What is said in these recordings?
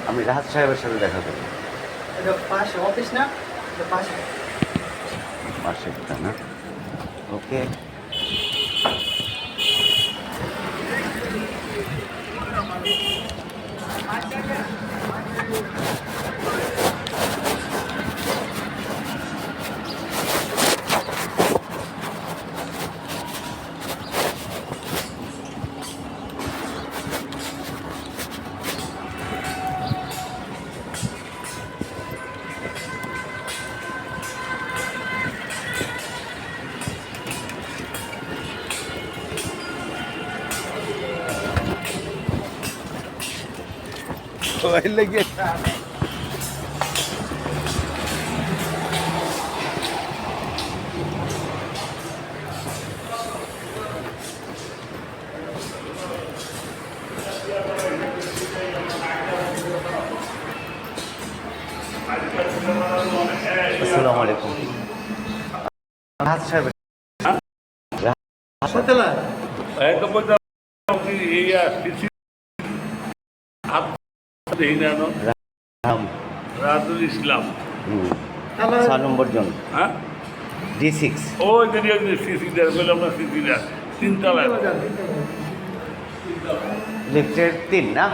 আমি রাহাত সাহেবের সাথে দেখা করব। এটা পাশে অফিস না, এটা পাশে। পাশে না, ওকে। লেগে আসসালামু আলাইকুম। রাহাত সাহেব রাতুল ইসলাম 6 নম্বর জন, হ্যাঁ D6 ওই সিসিটার বললাম না সিসিটা তিনতলায় লিফটের 3 না?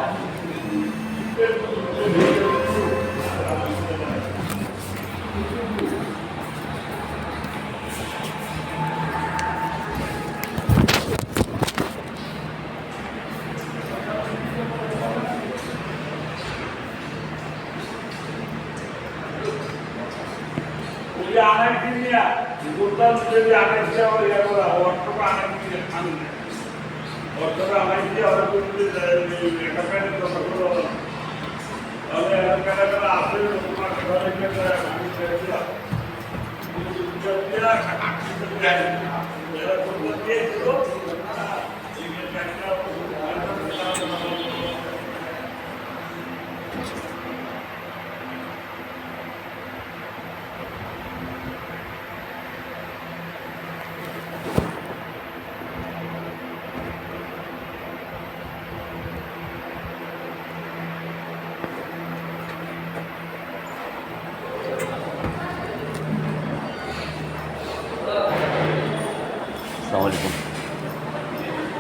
আসসালামু আলাইকুম।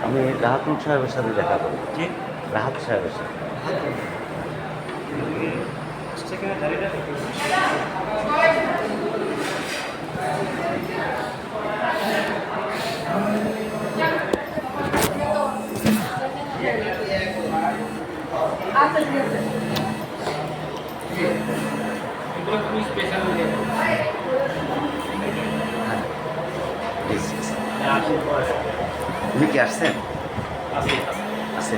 আমি রাহাতুল সাহেবের সাথে দেখা করব। রাহাত সাহেবের সাথে। উনি কি আসছেন? আছে।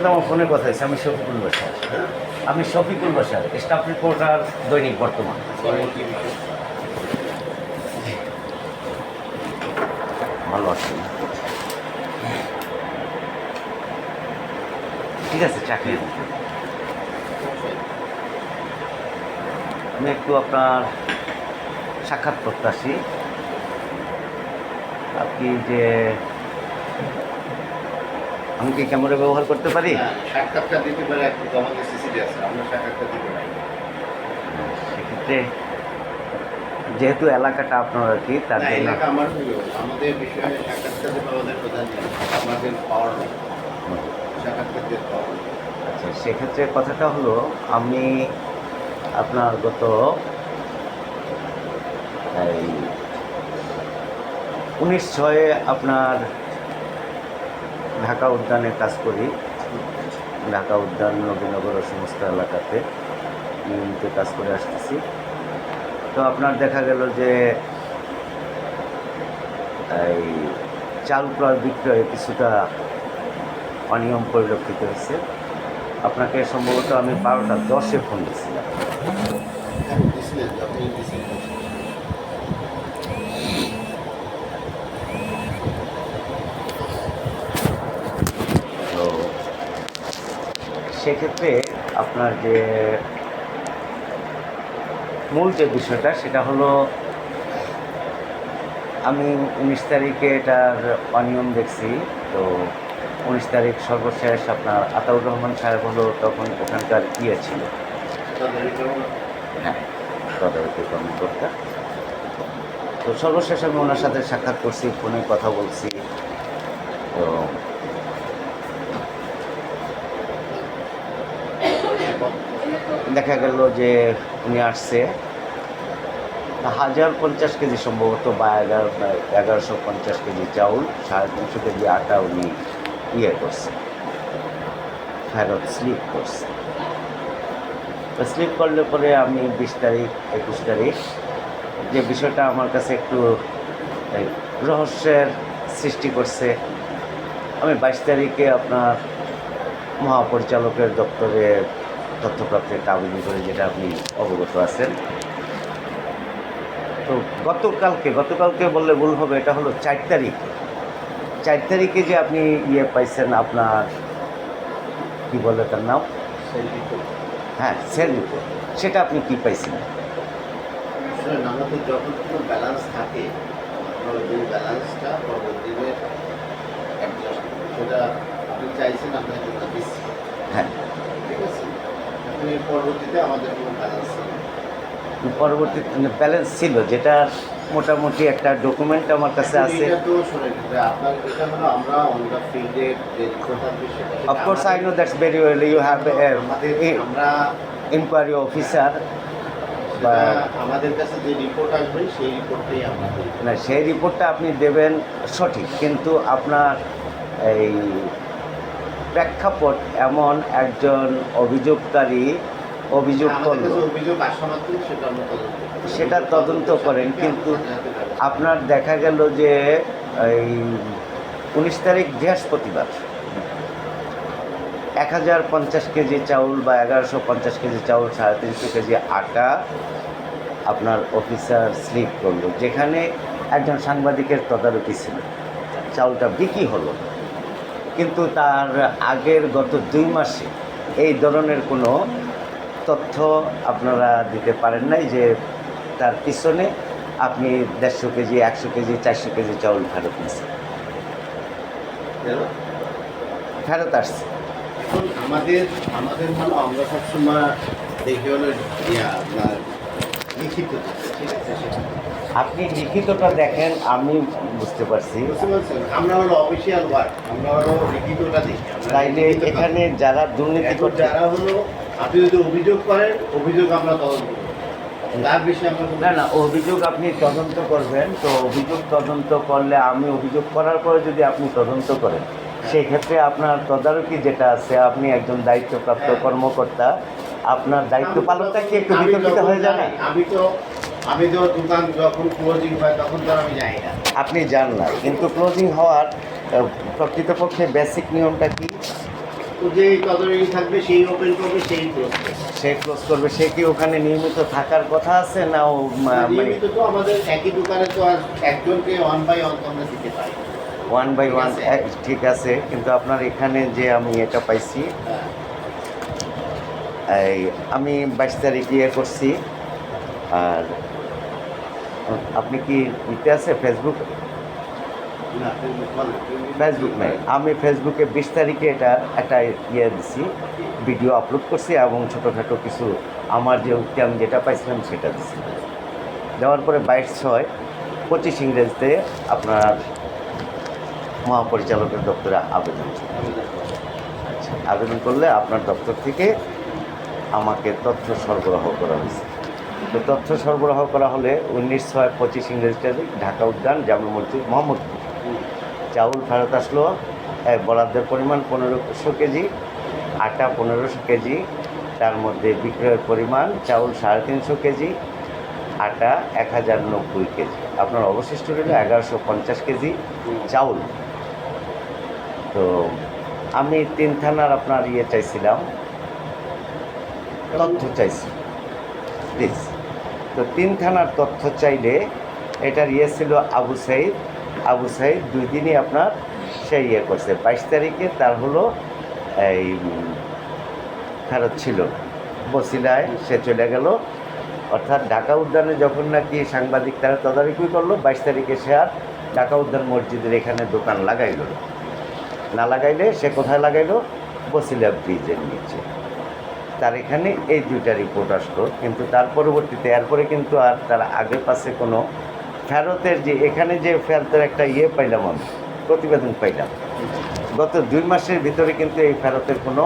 সাথে আমার ফোনে কথা হয়েছে। আমি শফিকুল বসার, আমি শফিকুল বসার, স্টাফ রিপোর্টার, দৈনিক বর্তমান। ভালো আছেন? ঠিক আছে, চাকরি আমি একটু আপনার সাক্ষাৎ প্রত্যাশী। আপনি যে আমি কি ক্যামেরা ব্যবহার করতে পারি? সাক্ষাৎকার দিতে পারে, একটু আমাদের সিসিটি আছে, আমরা সাক্ষাৎকার দিতে পারি। সেক্ষেত্রে যেহেতু এলাকাটা আপনার আর কি, তার না, জন্য এলাকা আমার হলো, আমাদের বিষয়ে সাক্ষাৎকার দেবে আমাদের প্রধান নেই, আমাদের পাওয়ার নেই, সাক্ষাৎকার দিয়ে পাওয়ার নেই। আচ্ছা, সেক্ষেত্রে কথাটা হলো, আমি আপনার গত এই 19/6 আপনার ঢাকা উদ্যানে কাজ করি। ঢাকা উদ্যান, নবীনগর ও সমস্ত এলাকাতে নিয়মিত কাজ করে আসতেছি। তো আপনার দেখা গেল যে এই চাল ক্রয় বিক্রয়ে কিছুটা অনিয়ম পরিলক্ষিত হয়েছে। আপনাকে সম্ভবত আমি 12টা 10-এ ফোন দিয়েছিলাম। দিছিলেন, যখনই দিছিলেন। তো সেক্ষেত্রে আপনার যে মূল যে বিষয়টা, সেটা হলো আমি 19 তারিখে এটার অনিয়ম দেখছি। তো 19 তারিখ সর্বশেষ আপনার আতাউর রহমান সাহেব হলো তখন ওখানকার ছিল, হ্যাঁ, তদারকি কর্মকর্তা। তো সর্বশেষ আমি ওনার সাথে সাক্ষাৎ করছি, ফোনে কথা বলছি। তো দেখা গেল যে উনি আসছে 1050 কেজি সম্ভবত, বা 1150 কেজি চাউল, 350 কেজি আটা উনি করছে, ফেরত স্লিপ করছে। তো স্লিপ করলে পরে আমি 20 তারিখ 21 তারিখ যে বিষয়টা আমার কাছে একটু রহস্যের সৃষ্টি করছে, আমি 22 তারিখে আপনার মহাপরিচালকের দপ্তরে তথ্যপ্রাপ্তির একটা আবেদন করে, যেটা আপনি অবগত আছেন। তো গতকালকে বললে ভুল হবে, এটা হলো 4 তারিখে যে আপনি পাইছেন, আপনার কি বলে তার নাম, হ্যাঁ, সেল রিপোর্ট, সেটা আপনি কি পাইছেন? আমাদের যখন কোনো ব্যালেন্স থাকে, ওই ব্যালেন্সটা পরবর্তীতে সেটা আপনি চাইছেন, আপনার জন্য দিচ্ছি, হ্যাঁ, ঠিক আছে। এখন এর পরবর্তীতে আমাদের কোনো ব্যালেন্স ছিল, পরবর্তীতে ব্যালেন্স ছিল, যেটা মোটামুটি একটা ডকুমেন্ট আমার কাছে আছে। এটা তো শোনেন, আপনার এটা হলো আমরা অন দ্য ফিল্ডে যে রিপোর্ট আসবে সেটা, Of course, I know that's very well. You have আমাদের a আমরা inquiry officer, সেটা আমাদের কাছে যে রিপোর্ট আসবে সেই রিপোর্টটাই আমরা দিই। না, সেই রিপোর্টটা আপনি দেবেন সঠিক, কিন্তু আপনার এই প্রেক্ষাপট এমন, একজন অভিযোগকারী অভিযোগ আমাদের করলো, কাছে অভিযোগ আসা মাত্র সেটা আমরা তদন্ত করি। সেটা তদন্ত করেন, কিন্তু আপনার দেখা গেল যে এই 19 তারিখ বৃহস্পতিবার 1050 কেজি চাউল বা 1150 কেজি চাউল, 350 কেজি আটা আপনার অফিসার স্লিপ করলো, যেখানে একজন সাংবাদিকের তদারকি ছিল। চাউলটা বিক্রি হলো, কিন্তু তার আগের গত 2 মাসে এই ধরনের কোনো তথ্য আপনারা দিতে পারেন নাই, যে তার পিছনে আপনি 150 কেজি, 100 কেজি, 400 কেজি চাউল ফেরত নিয়েছেন, ফেরত আসছে। এখন আমাদের হলো, আমরা সবসময় দেখি হলো আপনার লিখিত, ঠিক আছে, সেটা আপনি লিখিতটা দেখেন, আমি বুঝতে পারছি। বুঝতে পারছেন, আমরা হলো অফিসিয়াল ওয়ার্ক, আমরা হলো লিখিতটা দেখি। তাইলে এখানে যারা দুর্নীতি করছে, যারা হলো, আপনি যদি অভিযোগ করেন, অভিযোগ আমরা তদন্ত করি, তার বিষয়ে আমরা না, অভিযোগ আপনি তদন্ত করবেন। তো অভিযোগ তদন্ত করলে, আমি অভিযোগ করার পরে যদি আপনি তদন্ত করেন, সেই ক্ষেত্রে আপনার তদারকি যেটা আছে, আপনি একজন দায়িত্বপ্রাপ্ত কর্মকর্তা, আপনার দায়িত্ব পালনটা কি একটু বিতর্কিত হয়ে যাবে? আমি তো দোকান যখন ক্লোজিং হয় তখন তো আমি যাই না। আপনি যান না, কিন্তু ক্লোজিং হওয়ার প্রকৃতপক্ষে বেসিক নিয়মটা কি? ও যে তদারকি থাকবে সেই ওপেন করবে সেই ক্লোজ করবে। সে ক্লোজ করবে। সে কি ওখানে নিয়মিত থাকার কথা আছে না ও মানে নিয়মিত তো আমাদের একই দোকানে তো আর একজনকে 1/1 তো আমরা দিতে পারি না। 1/1 ঠিক আছে। ঠিক আছে, কিন্তু আপনার এখানে যে আমি এটা পাইছি, হ্যাঁ। এই আমি 22 তারিখ ইয়ে করছি। আর আপনি কি ইতে আছে ফেসবুক? না, ফেসবুক নাই, আমি ফেসবুকে 20 তারিখে এটা একটা ইয়ে দিছি, ভিডিও আপলোড করছি এবং ছোটোখাটো কিছু আমার যে উক্তি আমি যেটা পাইছিলাম সেটা দিছি। দেওয়ার পরে 22/6/25 ইংরেজিতে আপনার মহাপরিচালকের দপ্তরে আবেদন করতে। আচ্ছা, আবেদন করলে আপনার দপ্তর থেকে আমাকে তথ্য সরবরাহ করা হয়েছে। তো তথ্য সরবরাহ করা হলে 19/6/25 ইংরেজি তারিখ ঢাকা উদ্যান জামে মসজিদ মোহাম্মদপুর চাউল ফেরত আসলো। বরাদ্দের পরিমাণ 1500 কেজি, আটা 1500 কেজি, তার মধ্যে বিক্রয়ের পরিমাণ চাউল 350 কেজি, আটা 1090 কেজি। আপনার অবশিষ্ট রইল 1150 কেজি চাউল। তো আমি 3 থানার আপনার ইয়ে চাইছিলাম, তথ্য চাইছি প্লিজ। তো 3 থানার তথ্য চাইলে এটার ইয়ে ছিল আবু সাইদ। আবু সাইদ 2 দিনই আপনার সেই ইয়ে করছে। 22 তারিখে তার হলো এই ফেরত ছিল বসিলায়, সে চলে গেল। অর্থাৎ ঢাকা উদ্যানে যখন নাকি সাংবাদিক তারা তদারকি করলো, 22 তারিখে সে আর ঢাকা উদ্যান মসজিদের এখানে দোকান লাগাইল না। লাগাইলে সে কোথায় লাগাইলো? বসিলা ব্রিজের নিচে। তার এখানে এই 2টা রিপোর্ট আসলো, কিন্তু তার পরবর্তীতে এরপরে কিন্তু আর তার আগে পাশে কোনো ফেরতের যে এখানে যে ফেরতের একটা ইয়ে পাইলাম, আমি প্রতিবেদন পাইলাম। গত 2 মাসের ভিতরে কিন্তু এই ফেরতের কোনো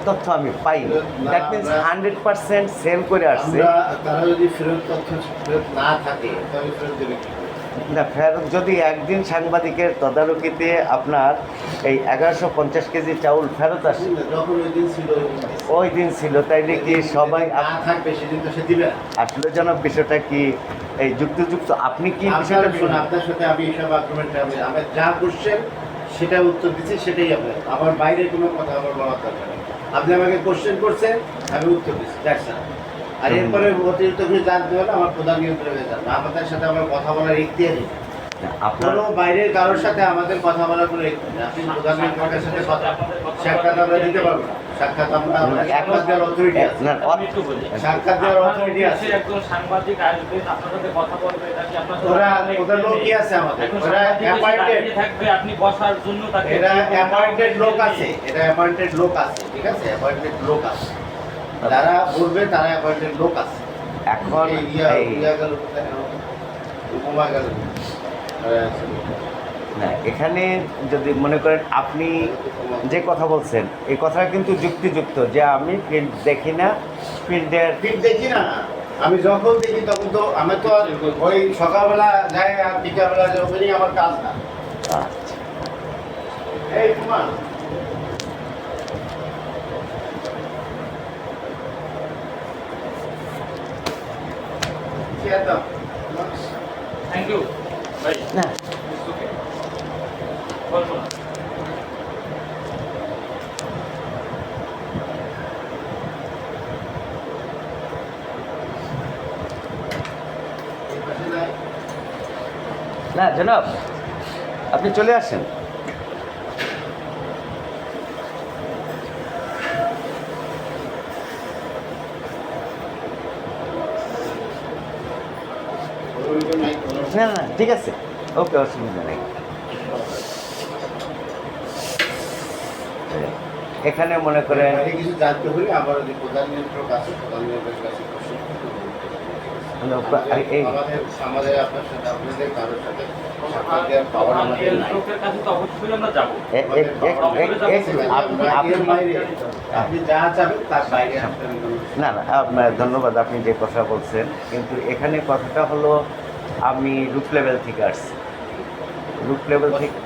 তথ্য আমি পাইনি। দ্যাট মিনস 100% সেল করে আসছে তারা যদি ফেরত না থাকে তাহলে ফেরত দেবে কি? না। ফেরত যদি একদিন সাংবাদিকের তদারকিতে আপনার এই 1150 কেজি চাউল ফেরত আসে, যখন ওই দিন ছিল ওই দিন ছিল, তাইলে কি সবাই না থাকবে সেদিন তো সে দিবে না। আসলে যেন বিষয়টা কি এই যুক্ত আপনি কি বিষয়টা আপনার সাথে আমি এইসব আর্গুমেন্ট আমি যা কোশ্চেন সেটা উত্তর দিচ্ছি, সেটাই আপনার আমার বাইরে কোনো কথা আমার বলার দরকার নেই। আপনি আমাকে কোশ্চেন করছেন, আমি উত্তর দিচ্ছি, দেখছেন। আর এরপরে অতিরিক্ত কিছু জানতে হলে আমার প্রধান নিয়ন্ত্রণে যান। আমাদের সাথে আমার কথা বলার ইখতিয়ার নেই। আপনার কোনো বাইরের কারোর সাথে আমাদের কথা বলার কোনো ইখতিয়ার নেই। আপনি প্রধান নিয়ন্ত্রণের সাথে কথা সাক্ষাৎ আমরা দিতে পারবো না। সাক্ষাৎ আমরা সাক্ষাৎ দেওয়ার অথরিটি আছে। না, সাক্ষাৎ দেওয়ার অথরিটি আছে। একজন সাংবাদিক আসবে আপনার সাথে কথা বলবে, এটা কি আপনার ওদের লোক কি আছে আমাদের? একজন ওরা সাংবাদিক এসে অ্যাপয়েন্টেড। দাঁড়িয়ে থাকবে, আপনি বসার জন্য তাকে এরা অ্যাপয়েন্টেড লোক আছে, এটা অ্যাপয়েন্টেড লোক আছে, ঠিক আছে? অ্যাপয়েন্টেড লোক আছে, যারা বলবে তারা অ্যাপয়েন্টেড লোক আছে। এখন এই ইয়া গেল কোথায়? উপমা গেল। না, এখানে যদি মনে করেন আপনি যে কথা বলছেন এই কথাটা কিন্তু যুক্তিযুক্ত, যে আমি ফিল্ড দেখি না, ফিল্ডের ঠিক দেখি না, আমি যখন দেখি তখন তো আমি তো আর ওই সকালবেলা যাই আর বিকালবেলা যাই, ওখানেই আমার কাজ না। আচ্ছা, এই কুমার থ্যাংক ইউ ভাই। না ওকে বলবো না। না জনাব, আপনি চলে আসেন। না না ঠিক আছে, ওকে, অসুবিধা নেই। এখানে মনে করেন কিছু জানতে হলে আমার যে প্রধান নিয়ন্ত্রক আছে, প্রধান নিয়ন্ত্রকের কাছে প্রশ্ন করতে হবে। এই আমাদের আমাদের আপনার সাথে আপনাদের কারোর সাথে সাক্ষাৎ দেওয়ার পাওয়ার আমাদের নাই। লোকের কাছে তো অবশ্যই আমরা যাবো। আপনি যা চাবেন তার বাইরে আসবেন না না, ধন্যবাদ আপনি যে কথা বলছেন, কিন্তু এখানে কথাটা হলো আমি রুট লেভেল থেকে আসছি। রুট লেভেল থেকে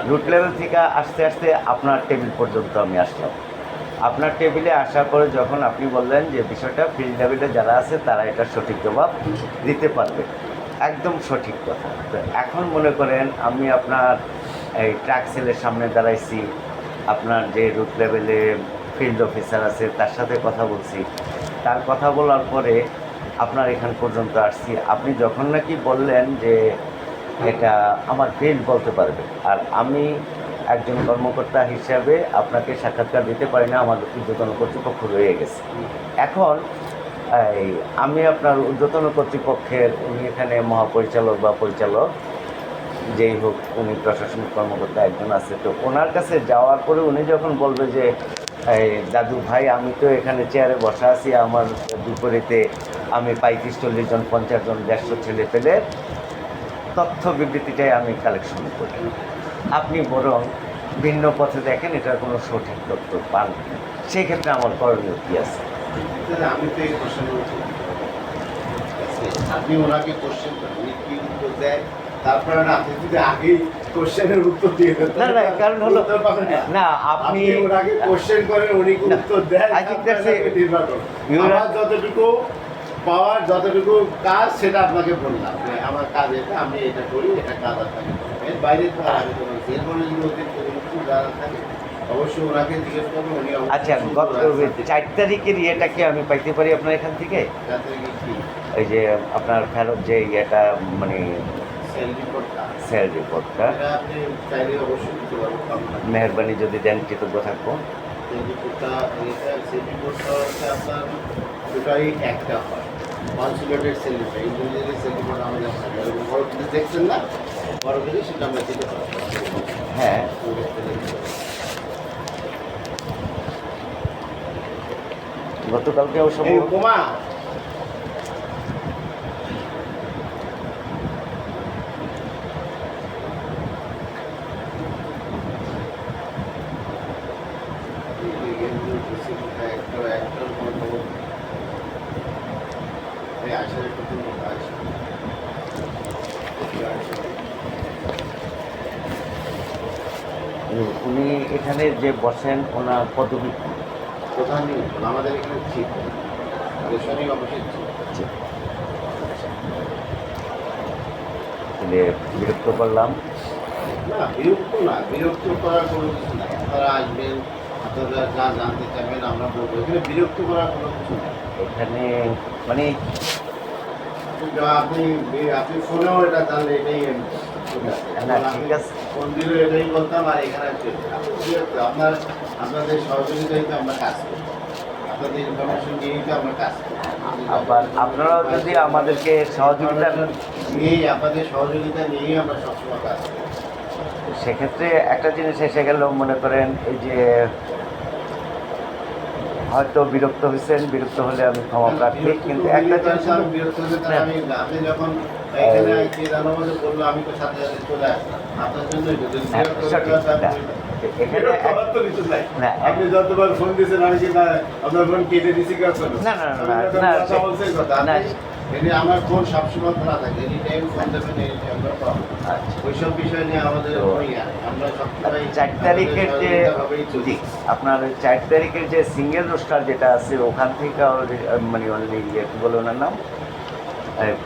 রুট লেভেল থেকে আস্তে আস্তে আপনার টেবিল পর্যন্ত আমি আসলাম। আপনার টেবিলে আসার পরে যখন আপনি বললেন যে বিষয়টা ফিল্ড লেভেলে যারা আছে তারা এটা সঠিক জবাব দিতে পারবে, একদম সঠিক কথা। তো এখন মনে করেন আমি আপনার এই ট্রাক সেলের সামনে দাঁড়াইছি, আপনার যে রুট লেভেলে ফিল্ড অফিসার আছে তার সাথে কথা বলছি। তার কথা বলার পরে আপনার এখান পর্যন্ত আসছি। আপনি যখন নাকি বললেন যে এটা আমার ফিল্ড বলতে পারবে, আর আমি একজন কর্মকর্তা হিসাবে আপনাকে সাক্ষাৎকার দিতে পারি না, আমার ঊর্ধ্বতন কর্তৃপক্ষ রয়ে গেছে। এখন আমি আপনার ঊর্ধ্বতন কর্তৃপক্ষের, উনি এখানে মহাপরিচালক বা পরিচালক যেই হোক, উনি প্রশাসনিক কর্মকর্তা একজন আছে, তো ওনার কাছে যাওয়ার পরে উনি যখন বলবে যে দাদু ভাই আমি তো এখানে চেয়ারে বসা আছি, আমার বিপরীতে আমি 35-40 জন 50 জন 150 ছেলে পেলে তথ্য বিবৃতিটাই আমি কালেকশন করি, আপনি বরং ভিন্ন পথে দেখেন এটার কোনো সঠিক তথ্য পান, সেই ক্ষেত্রে আমার করণীয় কী আছে? আমি তো এই কোশ্চেনের উত্তর দিতে পারবো না। আপনি ওনাকে কোশ্চেন করেন, উনি কি উত্তর দেয়, তারপরে না আপনি যদি আগেই কোশ্চেনের উত্তর দিয়ে দেন, না না, কারণ হলো উত্তর পাবেন না। না আপনি আপনি ওনাকে কোশ্চেন করেন, উনি কি না, উত্তর দেন, I think that's it. নির্ভর করে। You are- আমার যতটুকু পাওয়ার, যতটুকু কাজ, সেটা আপনাকে বললাম যে আমার কাজ এটা, আমি এটা করি, এটা কাজ আপনাকে করবো। এর বাইরে তো আর আমি কোনো এরপরে যদি অতিরিক্ত কোনো কিছু জানা থাকে অবশ্যই ওনাকে জিজ্ঞেস করবো, উনি অবশ্যই আচ্ছা, গত 4 তারিখের ইয়েটা কি আমি পাইতে পারি আপনার এখান থেকে? যাতে কি ওই যে আপনার ফেরত যে ইয়েটা, মানে সেল রিপোর্টটা, সেল রিপোর্টটা, এটা আপনি চাইলে অবশ্যই দিতে পারবো। মেহরবানি যদি দেন কৃতজ্ঞ থাকবো। সেল রিপোর্টটা, সেল রিপোর্টটা হচ্ছে আপনার দুটাই একটা হয়, consolidated sell report, individually sell report আমাদের হয় না। এরকম বড় কিছু দেখছেন না, বড় কিছু সেটা আমরা দিতে পারবো। হ্যাঁ, গতকালকে অবশ্য এই বোমা উনি এখানে যে বসেন ওনার পদবী কি? প্রধান আমাদের এখানে ঠিক রেশনিং অফিসের ঠিক। তাহলে বিরক্ত করলাম। না বিরক্ত না, বিরক্ত করার কোনো কিছু নাই। আপনারা আসবেন, আপনারা যা জানতে চাইবেন আমরা বলবো, এখানে বিরক্ত করার কোনো কিছু নেই। এখানে মানে আপনি আপনি ফোনেও এটা জানলে এটাই ঠিক আছে। না, ঠিক আছে। ফোন দিলে এটাই বলতাম, আর এখানে আপনার আপনাদের সহযোগিতায় তো আমরা কাজ করি, আপনাদের ইনফরমেশন নিয়েই তো আমরা কাজ করি। আবার আপনারাও যদি আমাদেরকে সহযোগিতা, নিয়েই, আপনাদের সহযোগিতা নিয়েই আমরা সবসময় কাজ করি। সেক্ষেত্রে একটা জিনিস এসে গেল, মনে করেন এই যে হয়তো বিরক্ত হয়েছেন, বিরক্ত হলে আমি ক্ষমা প্রার্থী, কিন্তু একটা জিনিস হলো, আমি বিরক্ত হলে তাহলে আপনি যখন এখানে কে জানাবো যে বললো, আমি তো সাথে সাথে চলে আসলাম আপনার জন্যই তো। যদি বিরক্ত হতে সঠিক, হয়, না, আপনি- এখানে বিরক্ত হওয়ার তো কিছু নাই। না, আপনি যতবার ফোন দিয়েছেন, আমি কি আপনার ফোন কেটে দিছি কখনো? না, না, না, আমি তো না, কথা বলছি কথা। না, এমনি আমার ফোন সবসময় খোলা থাকে, এনি টাইম ফোন দেবেন, এনি টাইম আমরা পাবো। আচ্ছা। ওইসব বিষয় নিয়ে আমাদের তো, কোনো ইয়ে নেই। আমরা সবসময় 4 তারিখের যে সহযোগিতাভাবেই চলি। জি, আপনার ওই 4 তারিখের যে সিঙ্গেল রোস্টার যেটা আছে, ওখান থেকে মানে অনলি ইয়ে কী বলে ওনার নাম,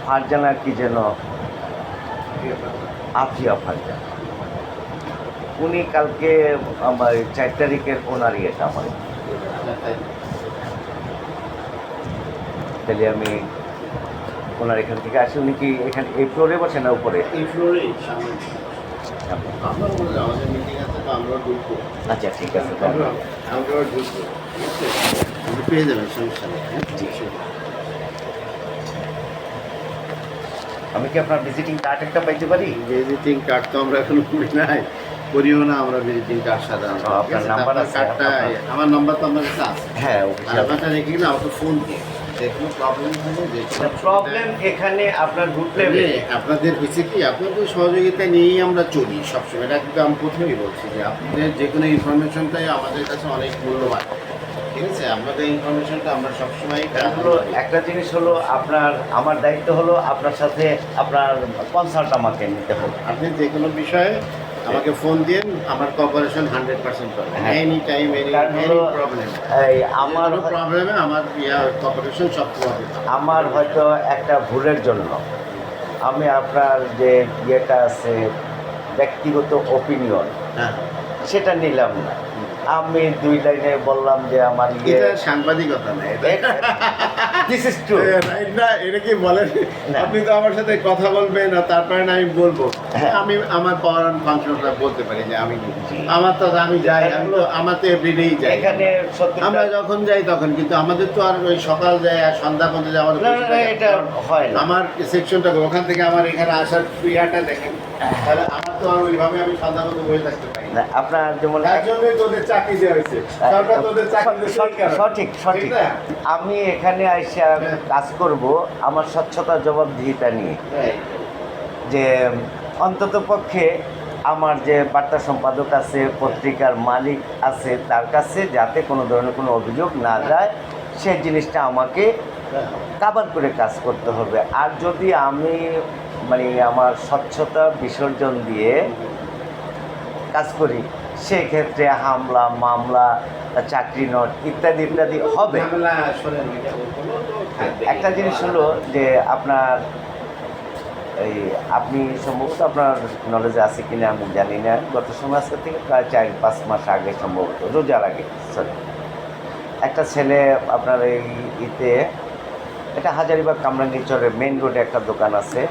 ফারজানা কি যেন, আফিয়া ফারজানা, উনি কালকে আমার 4 তারিখের ওনার ইয়েটা আমার, তাহলে আমি ওনার এখান থেকে আসি। উনি কি এখানে এই ফ্লোরে বসে না উপরে? এই ফ্লোরেই সামনে আমরা বলে আমাদের মিটিং আছে, তো আমরা ঢুকবো। আচ্ছা, ঠিক আছে তাহলে। আমরা ঢুকবো, ঠিক আছে? আপনি পেয়ে যাবেন, সমস্যা নেই। হ্যাঁ, ঠিক আছে। আমি কি আপনার ভিজিটিং কার্ড একটা পাইতে পারি? ভিজিটিং কার্ড তো আমরা এখনো করি নাই, করিও না আমরা ভিজিটিং কার্ড সাধারণত। ও, আপনার নাম্বার আছে? কার্ডটা, আমার নাম্বার তো আপনার কাছে আছে। হ্যাঁ, নাম্বারটা রেখে গেলে আমাকে ফোন দিয়ে, যে কোনো প্রবলেম হলে, যে কোনো প্রবলেম এখানে আপনার ঢুকলে আপনাদের হয়েছে কি, আপনাদের সহযোগিতা নিয়েই আমরা চলি সবসময়। এটা কিন্তু আমি প্রথমেই বলছি যে আপনাদের যে কোনো ইনফরমেশনটাই আমাদের কাছে অনেক মূল্যবান, ঠিক আছে? আমাদের ইনফরমেশনটা আমরা সবসময় হলো একটা জিনিস হলো, আমার দায়িত্ব হলো আপনার সাথে আপনার কনসাল্ট আমাকে নিতে হবে। আপনি যে কোনো বিষয়ে আমাকে ফোন দিন, আমার কোঅপারেশন 100% পাবেন, হ্যাঁ। এনি টাইম, এনি কারণ হলো, প্রবলেম। এই আমার প্রবলেমে আমার কোঅপারেশন সব পাবে। আমার হয়তো একটা ভুলের জন্য আমি আপনার যে ইয়েটা আছে ব্যক্তিগত ওপিনিয়ন, হ্যাঁ, সেটা নিলাম না, আমি 2 লাইনে বললাম যে আমার এটা সাংবাদিকতা না, দিস ইজ ট্রু। না এটা কি বলেন, না। আপনি তো আমার সাথে কথা বলবেন না, তারপরে না আমি বলবো, হ্যাঁ। আমি আমার পাওয়ার অ্যান্ড ফাংশনটা বলতে পারি যে আমি আমার তো আমি যাই, আমার তো এভরিডেই যাই, এখানে সত্যি আমরা যখন যাই তখন, কিন্তু আমাদের তো আর ওই সকাল যায় আর সন্ধ্যা পর্যন্ত যাওয়ার না, না, না, এটা হয় না। আমার সেকশনটা ওখান থেকে আমার এখানে আসার ক্রিয়াটা দেখেন, তাহলে আমার তো আর ওইভাবে আমি সন্ধ্যা পর্যন্ত বসে থাকতে পারি না। না, আপনার যেমন তার জন্যই তোদের চাকরি দেওয়া হয়েছে, সরকার তোদের চাকরি দিয়েছে এই কারণে। সঠিক সঠিক। ঠিক না? আমি এখানে আইসা কাজ করব আমার স্বচ্ছতা জবাবদিহিতা নিয়ে, হ্যাঁ। যে অন্তত পক্ষে আমার যে বার্তা সম্পাদক আছে, পত্রিকার মালিক আছে, তার কাছে যাতে কোনো ধরনের কোনো অভিযোগ না যায়, সেই জিনিসটা আমাকে কাভার করে কাজ করতে হবে। আর যদি আমি মানে আমার স্বচ্ছতা বিসর্জন দিয়ে কাজ করি, সেক্ষেত্রে হামলা, মামলা, চাকরি নট ইত্যাদি ইত্যাদি হবে। ঝামেলা শোনেন, এটা ওগুলো তো থাকবেই। একটা জিনিস হলো যে আপনার এই আপনি সম্ভবত আপনার নলেজে আছে কিনা আমি জানি না, গত সময় আজকে থেকে প্রায় 4-5 মাস আগে, সম্ভবত রোজার আগে, সরি, একটা ছেলে আপনার এই ইতে, এটা হাজারিবাগ কামরাঙ্গীরচরের মেইন রোডে একটা দোকান আছে,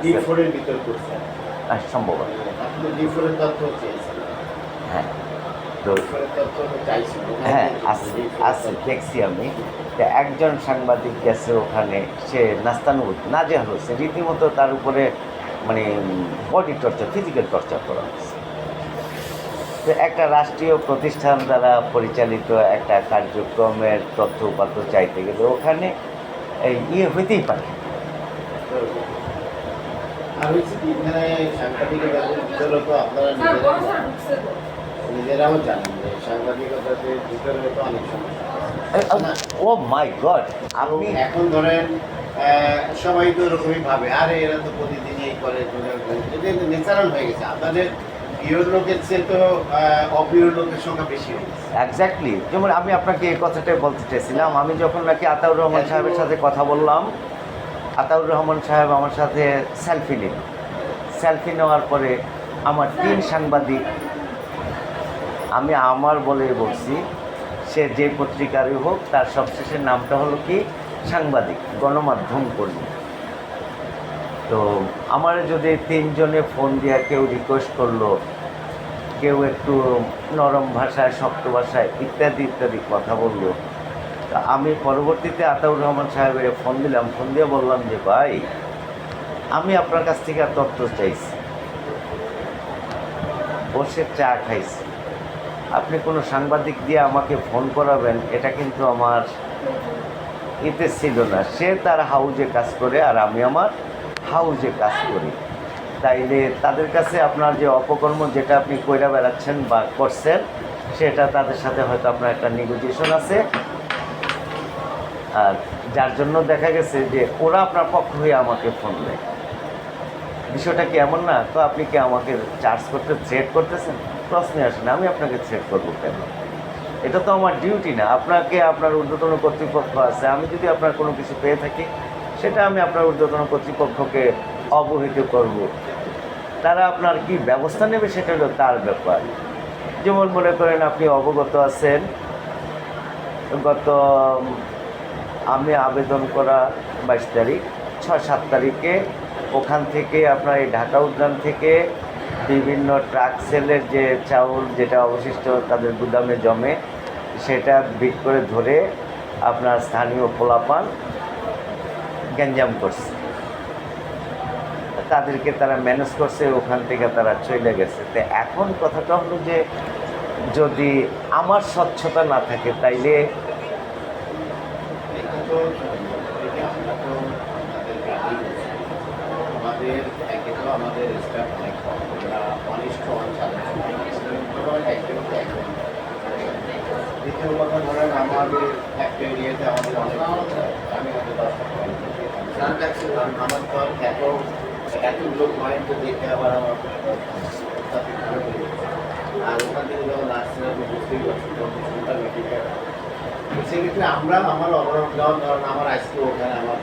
D4 এর ভিতর করছেন। সম্ভবত, আপনি D4 এর তথ্য চেয়েছেন। হ্যাঁ। তো D4 এর তথ্য তো চাইছেন। হ্যাঁ, আছে আছে, দেখছি আমি। তো একজন সাংবাদিক গেছে ওখানে, সে নাস্তানুভূত নাজেহাল হচ্ছে, রীতিমতো তার উপরে মানে বডি টর্চার, ফিজিক্যাল টর্চার করা হচ্ছে। তো একটা রাষ্ট্রীয় প্রতিষ্ঠান দ্বারা পরিচালিত একটা কার্যক্রমের তথ্য উপাত্ত চাইতে গেলে ওখানে এই হইতেই পারে। আর হচ্ছে কি, এখানে সাংবাদিকতার ভিতরে তো আপনারা নিজেরাও জানেন যে সাংবাদিকতাতে ভিতরে তো অনেক সমস্যা আছে, না? ও মাই গড, আপনি এখন ধরেন সবাই তো এরকমই ভাবে, আরে এরা তো প্রতিদিন এই করে, এটা ন্যাচারাল হয়ে গেছে। আপনাদের প্রিয় লোকের চেয়ে তো অপ্রিয় লোকের সংখ্যা বেশি হয়ে গেছে। এক্স্যাক্টলি, যেমন আমি আপনাকে এই কথাটাই বলতে চেয়েছিলাম। আমি যখন নাকি আতাউর রহমান সাহেবের সাথে কথা বললাম, আতাউর রহমান সাহেব আমার সাথে সেলফি নেওয়ার পরে আমার 3 সাংবাদিক, আমি আমার বলে বলছি, সে যে পত্রিকারই হোক তার সবশেষের নামটা হলো কি সাংবাদিক, গণমাধ্যম কর্মী। তো আমার যদি 3 জনে ফোন দিয়ে কেউ রিকোয়েস্ট করলো, কেউ একটু নরম ভাষায়, শক্ত ভাষায় ইত্যাদি ইত্যাদি কথা বললো, তা আমি পরবর্তীতে আতাউর রহমান সাহেবের ফোন দিলাম, ফোন দিয়ে বললাম যে ভাই, আমি আপনার কাছ থেকে তথ্য চাইছি, বসে চা খাইছি, আপনি কোনো সাংবাদিক দিয়ে আমাকে ফোন করাবেন, এটা কিন্তু আমার এতে ছিল না। সে তার হাউজে কাজ করে আর আমি আমার হাউজে কাজ করি, তাইলে তাদের কাছে আপনার যে অপকর্ম যেটা আপনি কইরা বেড়াচ্ছেন বা করছেন, সেটা তাদের সাথে হয়তো আপনার একটা নেগোসিয়েশন আছে, আর যার জন্য দেখা গেছে যে ওরা আপনার পক্ষ হয়ে আমাকে ফোন দেয়। বিষয়টা কি এমন না? তো আপনি কি আমাকে চার্জ করতে থ্রেট করতেছেন? প্রশ্নে আসে না, আমি আপনাকে থ্রেট করবো কেন? এটা তো আমার ডিউটি না। আপনাকে আপনার ঊর্ধ্বতন কর্তৃপক্ষ আছে, আমি যদি আপনার কোনো কিছু পেয়ে থাকি, সেটা আমি আপনার ঊর্ধ্বতন কর্তৃপক্ষকে অবহিত করব। তারা আপনার কি ব্যবস্থা নেবে সেটা হলো তার ব্যাপার। যেমন মনে করেন আপনি অবগত আছেন, গত আমি আবেদন করা 22 তারিখ, 6-7 তারিখে ওখান থেকে আপনার এই ঢাকা উদ্যান থেকে বিভিন্ন ট্রাক সেলের যে চাউল যেটা অবশিষ্ট তাদের গুদামে জমে, সেটা বিট করে ধরে আপনার স্থানীয় পোলাপান গ্যাঞ্জাম করছে, তাদেরকে তারা ম্যানেজ করছে, ওখান থেকে তারা চলে গেছে। তো এখন কথাটা হলো যে যদি আমার স্বচ্ছতা না থাকে, তাইলে আমাদের একে তো আমাদের স্টাফ অনেক কম, আমরা অনিষ্ট দ্বিতীয় কথা ধরেন আমাদের একটা এরিয়াতে আমাদের অনেক আমি হয়তো 10টা পয়েন্ট আমার তো এত লোক পয়েন্ট তো দেখে আবার আমার আর ওখান থেকে যখন আসছে আমি বুঝতেই পারছি সেক্ষেত্রে আমরা আমার অবরোধ ধরেন আমার আজকে ওখানে আমার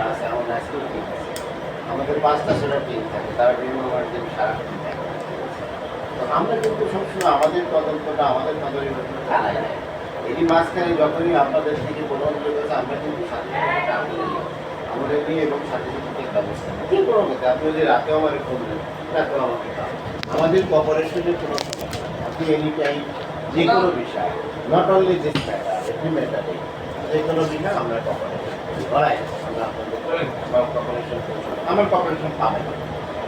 আছে, আমার আজকেও টিম আছে, আমাদের 5টা 6টা টিম থাকে, তারা বিভিন্ন দিন সারাদিন থাকে। আমরা কিন্তু সবসময় আমাদের তদন্তটা আমাদের তদন্ত চালাই না। এরই মাঝখানে যখনই আপনাদের থেকে কোনো অভিযোগ আছে আমরা কিন্তু সাথে সাথে আমাদের নিয়ে এবং সাথে সাথে ব্যবস্থা নিই। যে কোনো ক্ষেত্রে আপনি যদি রাতেও আমার ফোন দেন, রাতেও আমাকে পাবেন। আমাদের কপারেশনের কোনো সমস্যা নেই। আপনি এনি টাইম যে কোনো বিষয়, not only this matter, every ম্যাটারে যে কোনো বিষয় আমরা কপারেশন করি। বলাই আমরা আপনাদের কপারেশন করছি, আমার কপারেশন পাবেন।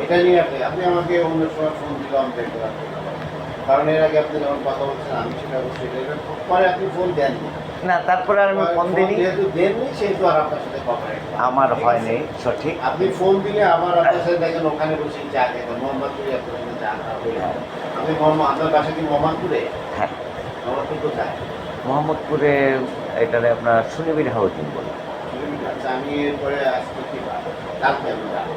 এটা নিয়ে আপনি আমাকে অন্য সময় ফোন দিলেও আমি দেখতে পাচ্ছি, কারণ এর আগে আপনি যখন কথা বলছেন আমি সেটা অবশ্যই পরে আপনি ফোন দেননি। না, তারপরে আর আমি ফোন দিইনি, যেহেতু দেননি সেহেতু আর আপনার সাথে কপারেট আমার হয়নি সঠিক। আপনি ফোন দিলে আবার আপনার সাথে দেখেন ওখানে বসে চা খেতেন মোহাম্মদপুরে আপনার সঙ্গে চা খাওয়া হয়ে গেল। আপনি আপনার বাসা কি মোহাম্মদপুরে? হ্যাঁ, মোহাম্মদপুর কোথায়? মোহাম্মদপুরে এটারে আপনার সুনিবির হাউজিং বলে। আচ্ছা, আমি এরপরে আসতে কি কালকে আমি যাবো,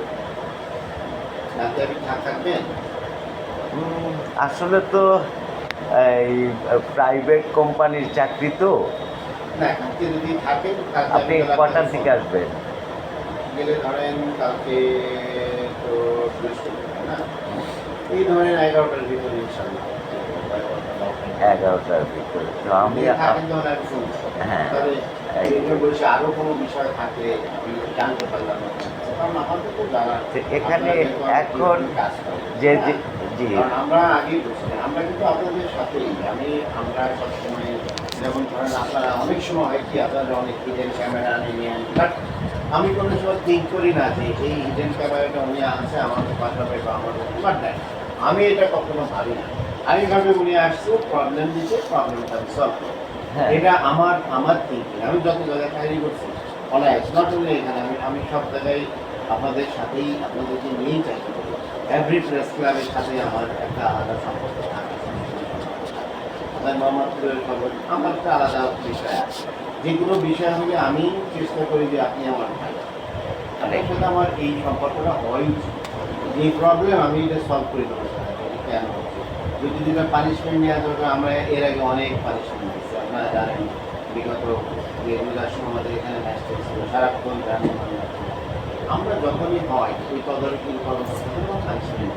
কালকে আপনি থাকবেন? আসলে তো এই প্রাইভেট কোম্পানির চাকরি তো। না, কালকে যদি থাকেন আপনি কটার দিকে আসবেন? গেলে ধরেন কালকে তো বৃহস্পতিবার না, এই ধরেন 11টার ভিতরে ইনশাল্লাহ। 11টার ভিতরে তো আমি থাকেন যখন আমি ফোন হ্যাঁ, তবে এইভাবে বলছি আরও কোনো বিষয় থাকলে আমি জানতে পারলাম না। কারণ আমাদের তো জানা এখানে এখন কাজ করে যে জি কারণ আমরা আগেই বলছি আমরা কিন্তু আপনাদের সাথেই আমরা সবসময় যেমন ধরেন আপনারা অনেক সময় হয় কি আপনারা অনেক হিডেন ক্যামেরা নিয়ে আনেন, বাট আমি কোনো সময় থিঙ্ক করি না যে এই হিডেন ক্যামেরাটা উনি আনছে আমাকে পাঠাবে বা আমার বাট দেয়, আমি এটা কখনো ভাবি না। আমি ভাবি উনি আসছে প্রবলেম দিচ্ছে, প্রবলেমটা আমি সলভ করবো। হ্যাঁ। এটা আমার থিঙ্কিং। আমি যত জায়গায় তৈরি করছি অনেক নট অনলি এখানে, আমি সব জায়গায় আপনাদের সাথেই আপনাদেরকে নিয়েই চাইতে করি। এভরি প্রেস ক্লাবের সাথে আমার একটা আলাদা সম্পর্ক থাকে, আপনার মোহাম্মদপুরের খবর আমার একটা আলাদা বিষয় আছে। যে কোনো বিষয় হলে আমি চেষ্টা করি যে আপনি আমার ভাই, আপনার সাথে আমার এই সম্পর্কটা হওয়াই উচিত। যে প্রবলেম আমি এটা সলভ করে দেবো স্যার, এটা কেন হচ্ছে। যদি যেটা পানিশমেন্ট নেওয়া দরকার, আমরা এর আগে অনেক পানিশমেন্ট দিচ্ছি, আপনারা জানেন। বিগত রেগুলার সময় আমাদের এখানে ম্যাচ চলছিল, সারাক্ষণ জানেন। আমরা যখনই হয় ওই তদারকির কর্মকর্তা পানিশমেন্ট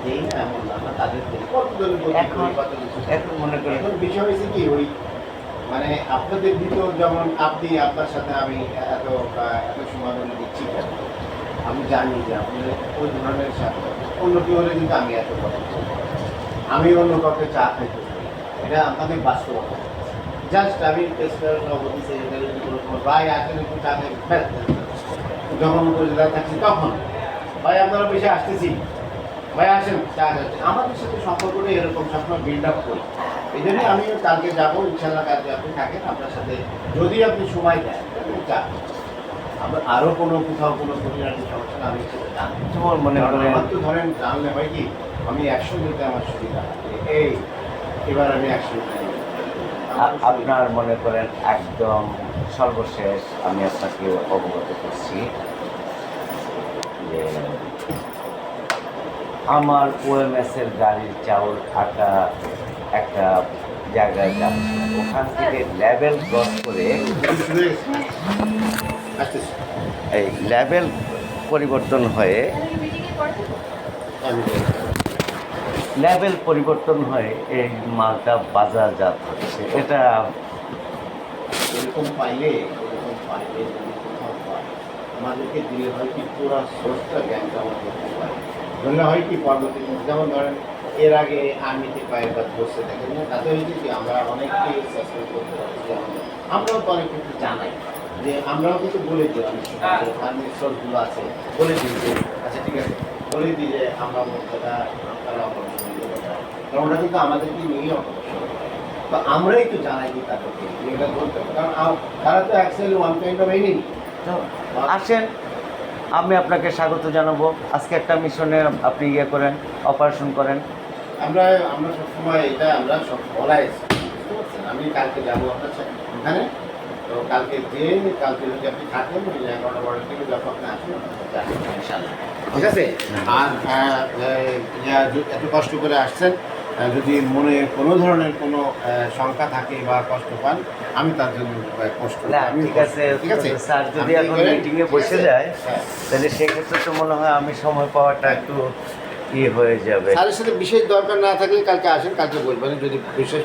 দিই না, এমন না, আমরা তাদের এখন মনে করি এখন বিষয় হয়েছে কি ওই মানে আপনাদের ভিতর যেমন আপনি আপনার সাথে আমি এত সময় ধরে দিচ্ছি, আমি জানি যে আপনি ওই ধরনের সাথে অন্য কেউ হলে কিন্তু আমি এত কথা বলবো। আমি অন্য কাউকে চা খাইতে পারি, এটা আমাদের বাস্তবতা। জাস্ট আমি সভাপতি সেক্রেটারি কোনো সময় ভাই আসেন একটু চা খাই, যখন উপজেলায় থাকছি তখন ভাই আপনারা বেশি আসতেছি, ভাই আসেন চা খাচ্ছে। আমাদের সাথে সম্পর্কটা এরকম সবসময় বিল্ড আপ করি। এই জন্যই আমি কালকে যাবো ইনশাল্লাহ। কালকে আপনি থাকেন, আপনার সাথে যদি আপনি সময় দেন চা আমরা আরও কোনো কোথাও কোনো খুঁটিনাটি সমস্যা না, আমি সেটা জানি। তোমার মনে করেন আমার তো ধরেন জানলে হয় কি আমি 100 নিতে আমার সুবিধা হয়। এই এবার আমি 100 আপনার মনে করেন একদম সর্বশেষ আমি আপনাকে অবগত করছি যে আমার ওএমএসের গাড়ির চাউল আটা একটা জায়গায় যাচ্ছে, ওখান থেকে লেভেল ক্রস করে এই লেভেল পরিবর্তন হয়ে এই মালটা বাজারজাত হচ্ছে। এটা এরকম পাইলে যদি কোথাও পাই আমাদেরকে দিলে হয় কি পুরো সোর্সটা জ্ঞানটা আমার করতে পারে। ধরলে হয় কি পরবর্তীতে যেমন ধরেন এর আগে আর্মিতে কয়েকবার বসে থাকেন না, তাতে হয়েছে কি আমরা অনেককে সাসপেন্ড করতে পারছি। আমরাও তো অনেক কিছু জানাই যে আমরাও কিন্তু বলে দিই অনেক সময় আর্মির সোর্সগুলো আছে, বলে দিই যে আচ্ছা ঠিক আছে, বলে দিই যে আমরা মধ্যটা তারা অপারেশন কারণ ওটা কিন্তু আমাদেরকে নিয়েই অপারেশন, তো আমরাই তো জানাই দিই তাদেরকে এটা বলতে, কারণ তারা তো actually one kind of enemy. তো আসেন, আমি আপনাকে স্বাগত জানাবো। আজকে একটা মিশনে আপনি ইয়ে করেন, অপারেশন করেন। আমরা সবসময় এটা আমরা সব বলাই, বুঝতে পারছেন। আমি কালকে যাবো আপনার সাথে ওখানে, তো কালকে যদি আপনি থাকেন ওই 11টা থেকে যখন আপনি আসুন ইনশাআল্লাহ, ঠিক আছে। আর এত কষ্ট করে আসছেন, যদি মনে কোনো ধরনের কোনো শঙ্কা থাকে বা কষ্ট পান, আমি তার জন্য কষ্ট না ঠিক আছে, স্যার যদি এখন মিটিংয়ে বসে যায় তাহলে সেক্ষেত্রে তো মনে হয় আমি সময় পাওয়াটা একটু কি হয়ে যাবে। স্যারের সাথে বিশেষ দরকার না থাকলে কালকে আসেন, কালকে বলবেন যদি বিশেষ